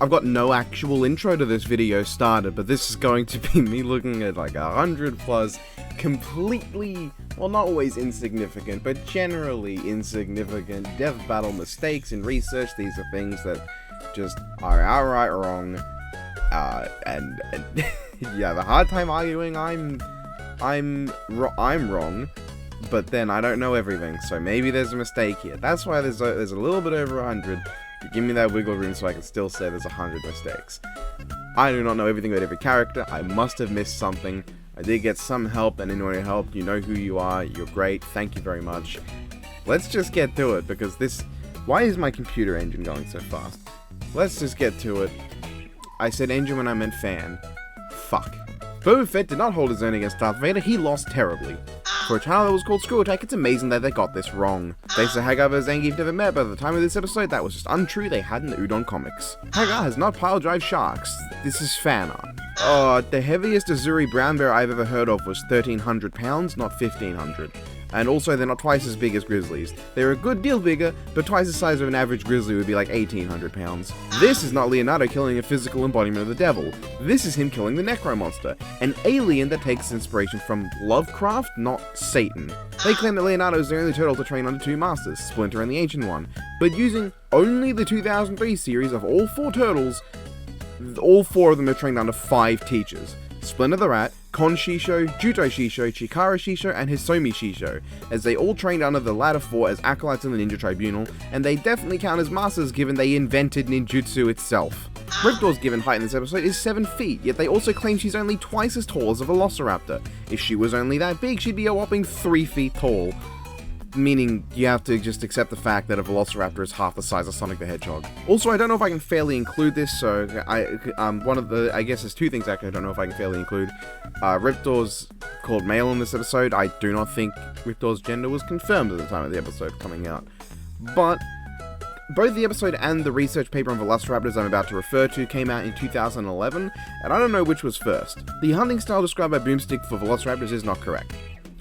I've got no actual intro to this video started, but this is going to be me looking at like 100 plus completely, well, not always insignificant, but generally insignificant death battle mistakes in research. These are things that just are outright wrong, and you have a hard time arguing I'm wrong, but then I don't know everything, so maybe there's a mistake here. That's why there's a little bit over 100. Give me that wiggle room so I can still say there's 100 mistakes. I do not know everything about every character. I must have missed something. I did get some help, and anyone who helped, you know who you are. You're great. Thank you very much. Let's just get to it, because why is my computer engine going so fast? Let's just get to it. I said engine when I meant fan. Fuck. Boba Fett did not hold his own against Darth Vader. He lost terribly. For a channel that was called Screw Attack, it's amazing that they got this wrong. They say Hagar vs. Zangief never met, but at the time of this episode, that was just untrue. They had in the Udon comics. Hagar has not pile drive sharks. This is fan art. The heaviest Azuri brown bear I've ever heard of was 1,300 pounds, not 1,500. And also, they're not twice as big as grizzlies. They're a good deal bigger, but twice the size of an average grizzly would be like 1,800 pounds. This is not Leonardo killing a physical embodiment of the devil. This is him killing the Necromonster, an alien that takes inspiration from Lovecraft, not Satan. They claim that Leonardo is the only turtle to train under two masters, Splinter and the Ancient One, but using only the 2003 series of all four turtles, all four of them are trained under 5 teachers. Splinter the Rat, Kon Shisho, Juto Shisho, Chikara Shisho, and Hisomi Shisho, as they all trained under the latter 4 as acolytes in the Ninja Tribunal, and they definitely count as masters given they invented ninjutsu itself. Riptor's given height in this episode is 7 feet, yet they also claim she's only twice as tall as a Velociraptor. If she was only that big, she'd be a whopping 3 feet tall. Meaning, you have to just accept the fact that a Velociraptor is half the size of Sonic the Hedgehog. Also, I don't know if I can fairly include this, so I guess there's 2 things actually I don't know if I can fairly include. Riptor's called male in this episode. I do not think Riptor's gender was confirmed at the time of the episode coming out. But both the episode and the research paper on Velociraptors I'm about to refer to came out in 2011, and I don't know which was first. The hunting style described by Boomstick for Velociraptors is not correct.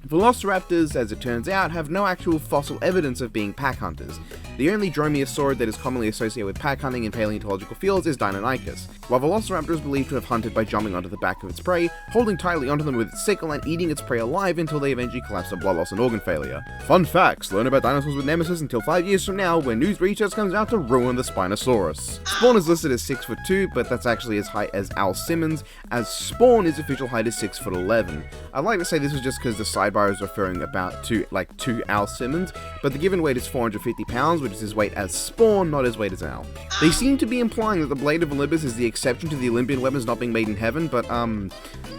Velociraptors, as it turns out, have no actual fossil evidence of being pack hunters. The only dromaeosaurid that is commonly associated with pack hunting in paleontological fields is Deinonychus, while Velociraptor is believed to have hunted by jumping onto the back of its prey, holding tightly onto them with its sickle and eating its prey alive until they eventually collapse of blood loss and organ failure. Fun facts, learn about dinosaurs with Nemesis until 5 years from now when news research comes out to ruin the Spinosaurus. Spawn is listed as 6'2", but that's actually as high as Al Simmons, as Spawn his official height is 6'11". I'd like to say this was just because the sidebar is referring to Al Simmons, but the given weight is 450 pounds, which is his weight as Spawn, not his weight as Al. They seem to be implying that the Blade of Olympus is the exception to the Olympian weapons not being made in heaven, but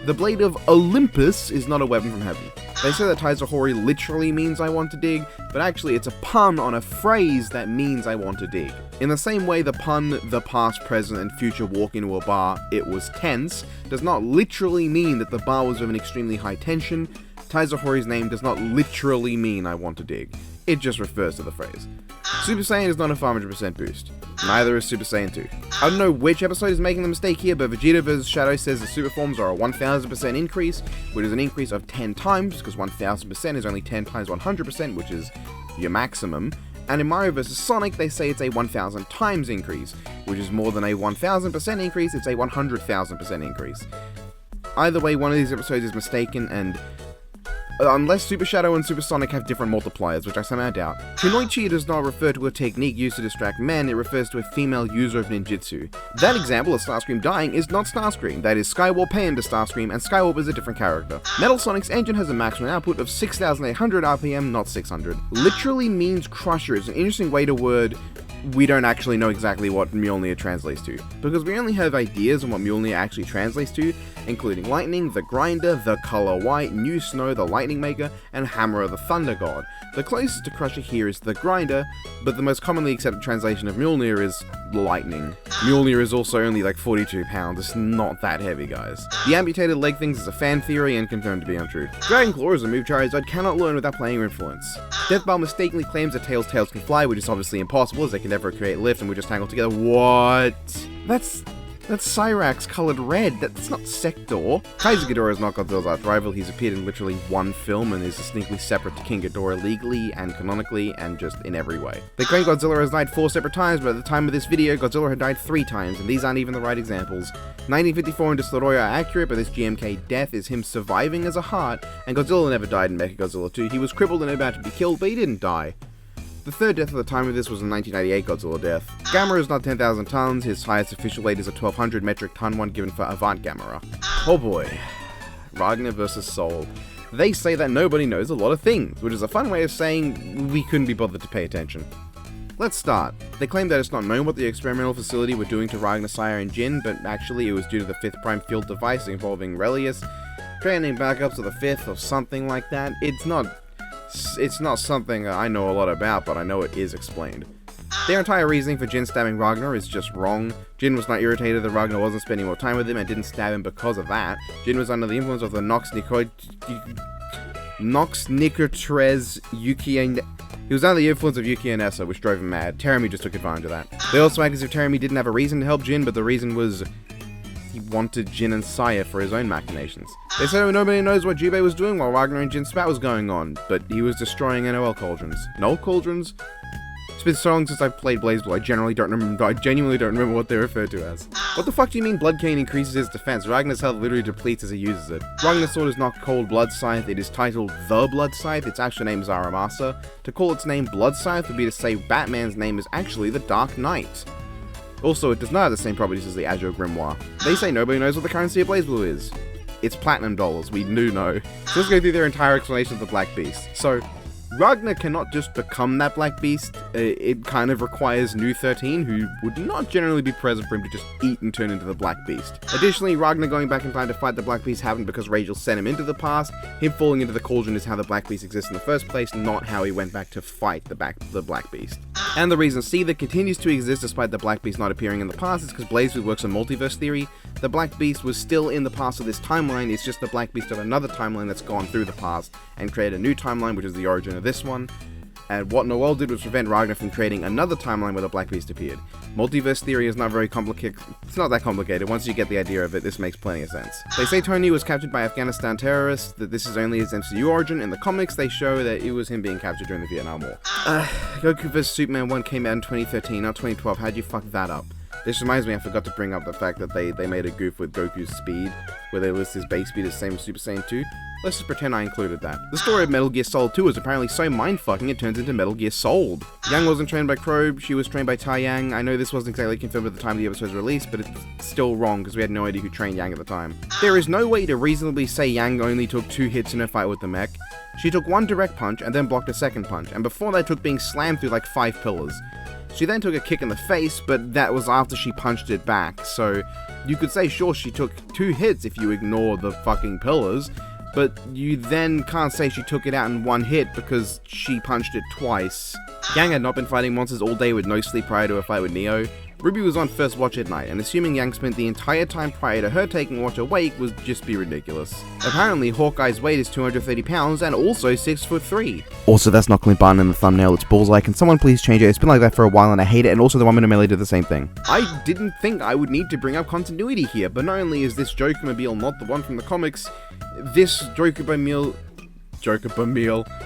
the Blade of Olympus is not a weapon from heaven. They say that Taizahori literally means I want to dig, but actually it's a pun on a phrase that means I want to dig. In the same way the pun, the past, present, and future walk into a bar, it was tense, does not literally mean that the bar was of an extremely high tension. Taizahori's name does not literally mean I want to dig. It just refers to the phrase. Super Saiyan is not a 500% boost. Neither is Super Saiyan 2. I don't know which episode is making the mistake here, but Vegeta vs Shadow says the super forms are a 1000% increase, which is an increase of 10 times, because 1000% is only 10 times 100%, which is your maximum. And in Mario vs Sonic, they say it's a 1000 times increase, which is more than a 1000% increase, it's a 100,000% increase. Either way, one of these episodes is mistaken, and unless Super Shadow and Super Sonic have different multipliers, which I somehow doubt. Kunoichi does not refer to a technique used to distract men, it refers to a female user of ninjutsu. That example of Starscream dying is not Starscream, that is Skywarp paying to Starscream, and Skywarp is a different character. Metal Sonic's engine has a maximum output of 6,800 RPM, not 600. Literally means crusher is an interesting way to word we don't actually know exactly what Mjolnir translates to, because we only have ideas on what Mjolnir actually translates to, including lightning, the grinder, the color white, new snow, the lightning maker, and hammer of the thunder god. The closest to crusher here is the grinder, but the most commonly accepted translation of Mjolnir is lightning. Mjolnir is also only like 42 pounds, it's not that heavy, guys. The amputated leg things is a fan theory and confirmed to be untrue. Dragon Claw is a move Charizard cannot learn without playing your influence. Deathbell mistakenly claims that tails can fly, which is obviously impossible as they can never create lift and we just tangle together. What? That's That's Cyrax colored red, that's not Sector. Kaiser Ghidorah is not Godzilla's arch rival, he's appeared in literally one film and is distinctly separate to King Ghidorah legally and canonically and just in every way. They claim Godzilla has died 4 separate times, but at the time of this video, Godzilla had died 3 times, and these aren't even the right examples. 1954 and Destoroyah are accurate, but this GMK death is him surviving as a heart, and Godzilla never died in Mechagodzilla 2. He was crippled and about to be killed, but he didn't die. The third death at the time of this was a 1998 Godzilla death. Gamera is not 10,000 tons, his highest official weight is a 1200 metric ton one given for Avant Gamera. Oh boy. Ragna vs. Soul. They say that nobody knows a lot of things, which is a fun way of saying we couldn't be bothered to pay attention. Let's start. They claim that it's not known what the experimental facility were doing to Ragna, Sire, and Jin, but actually it was due to the 5th Prime field device involving Relius, training backups to the 5th or something like that. It's not something I know a lot about, but I know it is explained. Their entire reasoning for Jin stabbing Ragnar is just wrong. Jin was not irritated that Ragnar wasn't spending more time with him and didn't stab him because of that. Jin was under the influence of the Nox Nicotres Yuki and... He was under the influence of Yuki and Essa, which drove him mad. Terumi just took advantage of that. They also act as if Terumi didn't have a reason to help Jin, but the reason was he wanted Jin and Saya for his own machinations. They say nobody knows what Jubei was doing while Ragnar and Jin spat was going on, but he was destroying NOL cauldrons. NOL cauldrons? It's been so long since I've played BlazBlue, I genuinely don't remember what they're referred to as. What the fuck do you mean Blood Cane increases his defense? Ragnar's health literally depletes as he uses it. Ragnar's sword is not called Blood Scythe, it is titled The Blood Scythe, its actual name is Aramasa. To call its name Blood Scythe would be to say Batman's name is actually the Dark Knight. Also, it does not have the same properties as the Azure Grimoire. They say nobody knows what the currency of BlazBlue is. It's platinum dollars, we do know. So let's go through their entire explanation of the Black Beast. So, Ragnar cannot just become that Black Beast, it kind of requires New 13, who would not generally be present for him to just eat and turn into the Black Beast. Additionally, Ragnar going back in time to fight the Black Beast happened because Rachel sent him into the past. Him falling into the cauldron is how the Black Beast exists in the first place, not how he went back to fight the Black Beast. And the reason Seether continues to exist despite the Black Beast not appearing in the past is because BlazBlue works on multiverse theory. The Black Beast was still in the past of this timeline, it's just the Black Beast of another timeline that's gone through the past and created a new timeline, which is the origin of this one. And what Noel did was prevent Ragnar from creating another timeline where the Black Beast appeared. Multiverse theory is not very complicated. It's not that complicated. Once you get the idea of it, this makes plenty of sense. They say Tony was captured by Afghanistan terrorists, that this is only his MCU origin. In the comics, they show that it was him being captured during the Vietnam War. Goku vs. Superman 1 came out in 2013, not 2012. How'd you fuck that up? This reminds me, I forgot to bring up the fact that they made a goof with Goku's speed, where they list his base speed as the same as Super Saiyan 2. Let's just pretend I included that. The story of Metal Gear Solid 2 is apparently so mindfucking it turns into Metal Gear Solid. Yang wasn't trained by Probe, she was trained by Tai Yang. I know this wasn't exactly confirmed at the time the episode's release, but it's still wrong because we had no idea who trained Yang at the time. There is no way to reasonably say Yang only took 2 hits in her fight with the mech. She took 1 direct punch and then blocked a second punch, and before that took being slammed through like 5 pillars. She then took a kick in the face, but that was after she punched it back, so you could say sure she took 2 hits if you ignore the fucking pillars, but you then can't say she took it out in 1 hit because she punched it twice. Yang had not been fighting monsters all day with no sleep prior to a fight with Neo. Ruby was on first watch at night, and assuming Yang spent the entire time prior to her taking watch awake would just be ridiculous. Apparently, Hawkeye's weight is 230 pounds and also 6'3". Also, that's not Clint Barton in the thumbnail, it's Bullseye. Can someone please change it? It's been like that for a while and I hate it, and also the 1 Minute Melee did the same thing. I didn't think I would need to bring up continuity here, but not only is this Joker-mobile not the one from the comics, this Joker-mobile,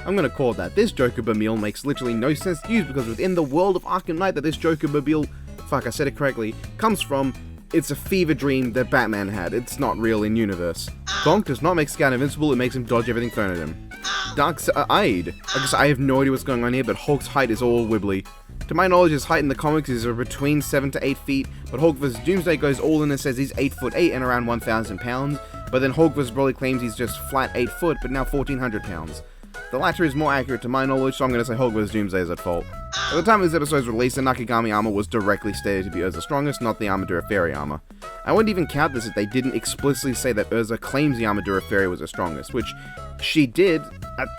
I'm gonna call it that. This Joker-mobile makes literally no sense to use because within the world of Arkham Knight that this Joker-mobile, fuck, I said it correctly, comes from, it's a fever dream that Batman had. It's not real in universe. Donk does not make Scout invincible, it makes him dodge everything thrown at him. Dark-eyed. I guess I have no idea what's going on here, but Hulk's height is all wibbly. To my knowledge, his height in the comics is between 7 to 8 feet, but Hulk vs. Doomsday goes all in and says he's 8'8" and around 1,000 pounds, but then Hulk vs. Broly claims he's just flat 8 foot, but now 1,400 pounds. The latter is more accurate to my knowledge, so I'm going to say Hulk vs. Doomsday is at fault. At the time of this episode's release, the Nakagami armor was directly stated to be Urza's strongest, not the Armadura Fairy armor. I wouldn't even count this if they didn't explicitly say that Urza claims the Armadura Fairy was her strongest, which she did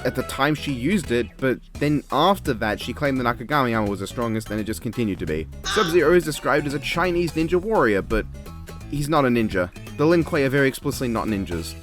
at the time she used it, but then after that she claimed the Nakagami armor was her strongest and it just continued to be. Sub-Zero is described as a Chinese ninja warrior, but he's not a ninja. The Lin Kuei are very explicitly not ninjas.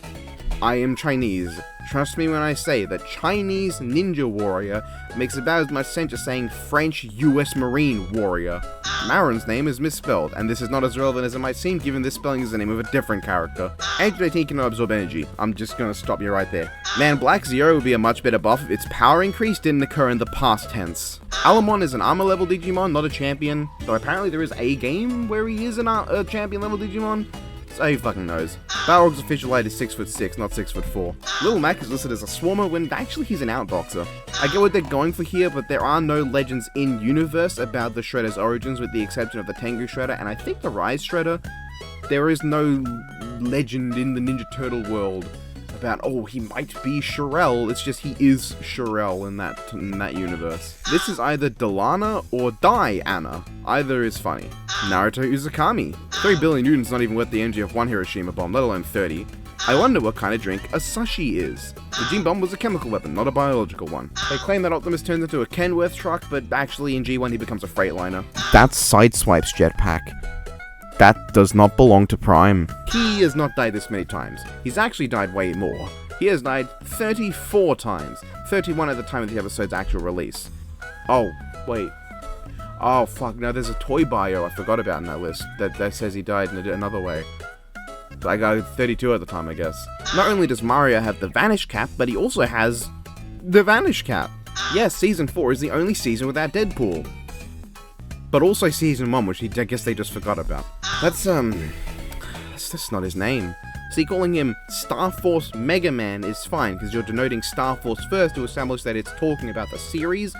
I am Chinese. Trust me when I say that Chinese ninja warrior makes about as much sense as saying French US Marine warrior. Marin's name is misspelled, and this is not as relevant as it might seem given this spelling is the name of a different character. Agent 18 cannot absorb energy. I'm just gonna stop you right there. Man, Black Zero would be a much better buff if its power increase didn't occur in the past tense. Alamon is an armor level Digimon, not a champion, though apparently there is a game where he is a champion level Digimon. So who fucking knows. Balrog's official height is 6'6", not 6'4". Lil Mac is listed as a Swarmer when actually he's an outboxer. I get what they're going for here, but there are no legends in universe about the Shredder's origins with the exception of the Tengu Shredder and I think the Rise Shredder. There is no legend in the Ninja Turtle world about, oh, he might be Shirel. It's just he is Shirel in that universe. This is either Delana or Diana. Either is funny. Naruto Uzukami. 3 billion Newton's not even worth the energy of one Hiroshima bomb, let alone 30. I wonder what kind of drink a sushi is. The Gene Bomb was a chemical weapon, not a biological one. They claim that Optimus turns into a Kenworth truck, but actually in G1 he becomes a Freightliner. That's Sideswipe's jetpack. That does not belong to Prime. He has not died this many times. He's actually died way more. He has died 34 times. 31 at the time of the episode's actual release. Oh, wait. Oh, fuck, no, there's a toy bio I forgot about in that list that says he died in another way. I got 32 at the time, I guess. Not only does Mario have the Vanish Cap, but he also has the Vanish Cap. Yes, Season 4 is the only season without Deadpool. But also Season 1, which I guess they just forgot about. That's just not his name. See, calling him Star Force Mega Man is fine, because you're denoting Star Force first to establish that it's talking about the series,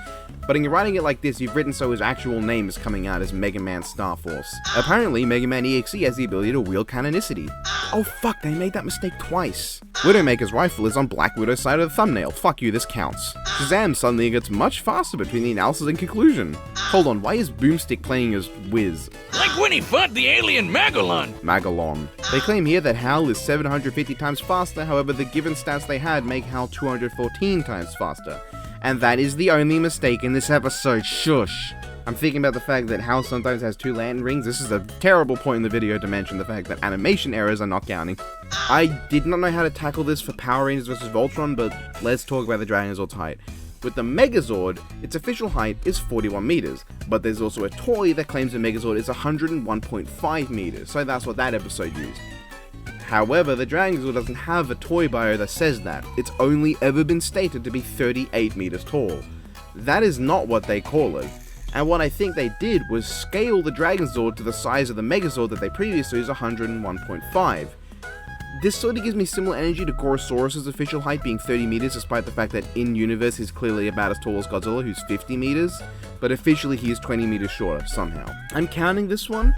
but in writing it like this, you've written so his actual name is coming out as Mega Man Star Force. Apparently, Mega Man EXE has the ability to wield canonicity. Oh fuck, they made that mistake twice. Widowmaker's rifle is on Black Widow's side of the thumbnail. Fuck you, this counts. Shazam suddenly gets much faster between the analysis and conclusion. Hold on, why is Boomstick playing as Wiz? Like when he fought the alien Magalon. They claim here that Hal is 750 times faster, however the given stats they had make Hal 214 times faster. And that is the only mistake in this episode, shush. I'm thinking about the fact that Hal sometimes has 2 lantern rings. This is a terrible point in the video to mention the fact that animation errors are not counting. I did not know how to tackle this for Power Rangers vs. Voltron, but let's talk about the Dragonzord's height. With the Megazord, its official height is 41 meters, but there's also a toy that claims the Megazord is 101.5 meters, so that's what that episode used. However, the Dragonzord doesn't have a toy bio that says that. It's only ever been stated to be 38 meters tall. That is not what they call it. And what I think they did was scale the Dragonzord to the size of the Megazord that they previously used, 101.5. This sort of gives me similar energy to Gorosaurus' official height being 30 meters, despite the fact that in-universe he's clearly about as tall as Godzilla, who's 50 meters, but officially he is 20 meters shorter, somehow. I'm counting this one,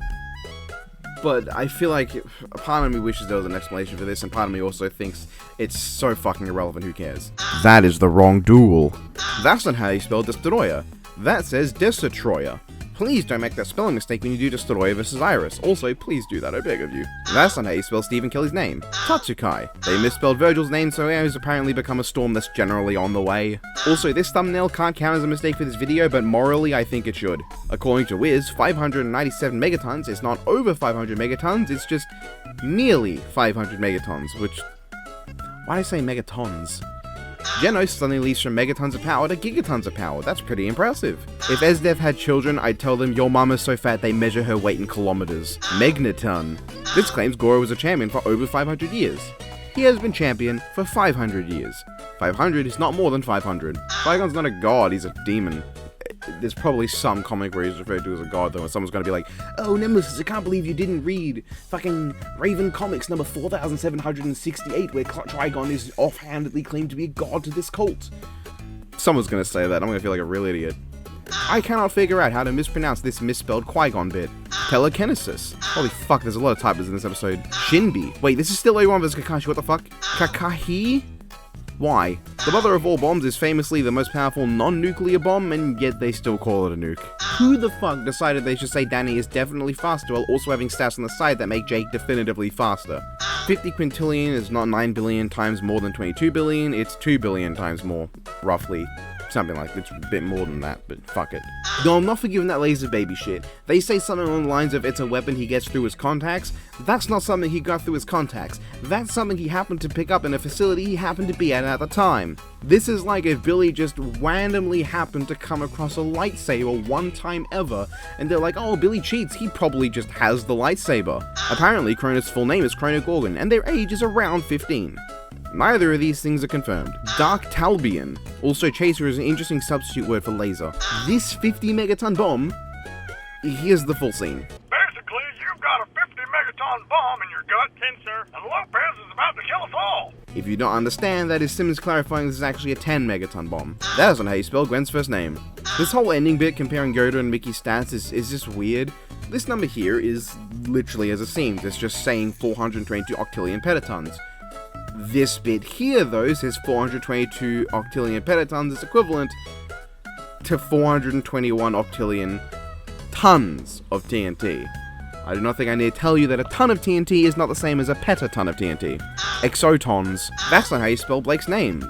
but I feel like part of me wishes there was an explanation for this, and part of me also thinks it's so fucking irrelevant, who cares? That is the wrong duel. That's not how you spell Destroyer. That says Destroyer. Please don't make that spelling mistake when you do Destroyer vs. Iris. Also, please do that, I beg of you. That's not how you spell Stephen Kelly's name. Tatsukai. They misspelled Virgil's name, so now he's apparently become a storm that's generally on the way. Also, this thumbnail can't count as a mistake for this video, but morally I think it should. According to Wiz, 597 megatons is not over 500 megatons, it's just nearly 500 megatons, which... why did I say megatons? Genos suddenly leaps from megatons of power to gigatons of power. That's pretty impressive. If Esdev had children, I'd tell them your mama's so fat they measure her weight in kilometers. Megnaton. This claims Goro was a champion for over 500 years. He has been champion for 500 years. 500 is not more than 500. Qui-Gon's not a god, he's a demon. There's probably some comic where he's referred to as a god, though, and someone's gonna be like, oh, Nemesis, I can't believe you didn't read fucking Raven Comics number 4768, where Trigon is offhandedly claimed to be a god to this cult. Someone's gonna say that, I'm gonna feel like a real idiot. I cannot figure out how to mispronounce this misspelled Qui-Gon bit. Telekinesis. Holy fuck, there's a lot of typos in this episode. Shinbi. Wait, this is still Obi-Wan vs. Kakashi, what the fuck? Kakahi? Why? The mother of all bombs is famously the most powerful non-nuclear bomb, and yet they still call it a nuke. Who the fuck decided they should say Danny is definitely faster while also having stats on the side that make Jake definitively faster? 50 quintillion is not 9 billion times more than 22 billion, it's 2 billion times more, roughly. Something like, it's a bit more than that, but fuck it. No, I'm not forgiving that laser baby shit. They say something along the lines of it's a weapon he gets through his contacts. That's not something he got through his contacts. That's something he happened to pick up in a facility he happened to be at the time. This is like if Billy just randomly happened to come across a lightsaber one time ever, and they're like, oh, Billy cheats, he probably just has the lightsaber. Apparently, Kronos' full name is Chrono Gorgon, and their age is around 15. Neither of these things are confirmed. Dark Talbian. Also, chaser is an interesting substitute word for laser. This 50 megaton bomb, here's the full scene. Basically, you've got a 50 megaton bomb in your gut, sir, and Lopez is about to kill us all. If you don't understand, that is Simmons clarifying this is actually a 10 megaton bomb. That isn't how you spell Gwen's first name. This whole ending bit comparing Yoda and Mickey's stats is just weird. This number here is literally as it seems, it's just saying 422 octillion petatons. This bit here, though, says 422 octillion petatons is equivalent to 421 octillion tons of TNT. I do not think I need to tell you that a ton of TNT is not the same as a petaton of TNT. Exotons. That's not how you spell Blake's name.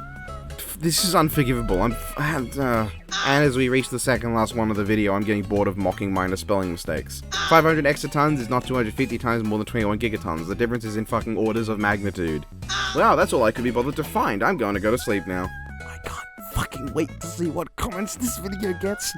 This is unforgivable. And as we reach the second last one of the video, I'm getting bored of mocking minor spelling mistakes. 500 exatons is not 250 times more than 21 gigatons. The difference is in fucking orders of magnitude. Wow, that's all I could be bothered to find. I'm going to go to sleep now. I can't fucking wait to see what comments this video gets.